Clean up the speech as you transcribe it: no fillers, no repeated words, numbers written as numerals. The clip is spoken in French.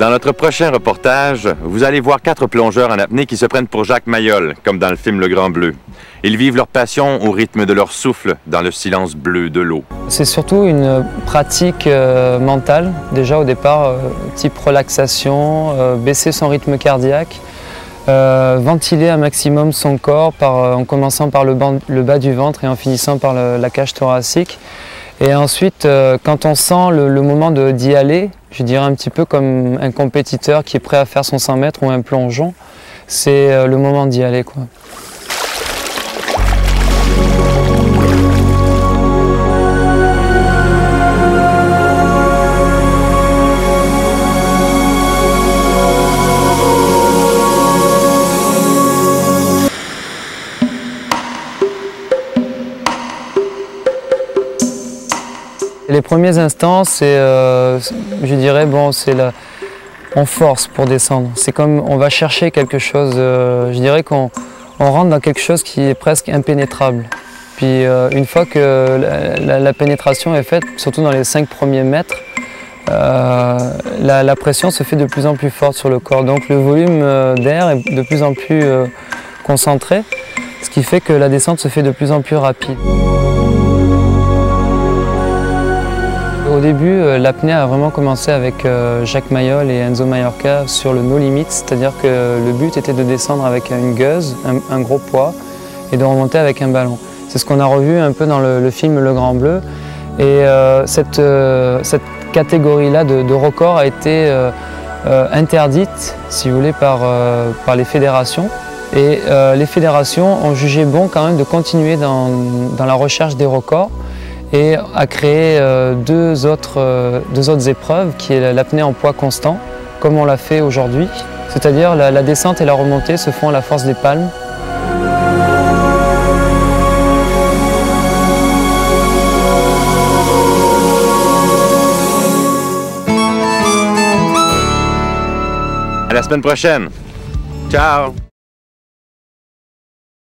Dans notre prochain reportage, vous allez voir 4 plongeurs en apnée qui se prennent pour Jacques Mayol, comme dans le film Le Grand Bleu. Ils vivent leur passion au rythme de leur souffle, dans le silence bleu de l'eau. C'est surtout une pratique mentale, déjà au départ, type relaxation, baisser son rythme cardiaque, ventiler un maximum son corps en commençant par le bas du ventre et en finissant par la cage thoracique. Et ensuite, quand on sent le moment d'y aller, je dirais un petit peu comme un compétiteur qui est prêt à faire son 100 mètres ou un plongeon, c'est le moment d'y aller, quoi. Les premiers instants, c'est, je dirais, bon, on force pour descendre. C'est comme on va chercher quelque chose, je dirais qu'on rentre dans quelque chose qui est presque impénétrable. Puis une fois que la pénétration est faite, surtout dans les 5 premiers mètres, la pression se fait de plus en plus forte sur le corps. Donc le volume d'air est de plus en plus concentré, ce qui fait que la descente se fait de plus en plus rapide. Au début, l'apnée a vraiment commencé avec Jacques Mayol et Enzo Maiorca sur le no limit, c'est-à-dire que le but était de descendre avec une gueuse, un gros poids, et de remonter avec un ballon. C'est ce qu'on a revu un peu dans le film Le Grand Bleu. Et cette catégorie-là de record a été interdite, si vous voulez, par les fédérations. Et les fédérations ont jugé bon quand même de continuer dans la recherche des records, et a créé deux autres épreuves, qui est l'apnée en poids constant, comme on l'a fait aujourd'hui. C'est-à-dire la descente et la remontée se font à la force des palmes. À la semaine prochaine. Ciao!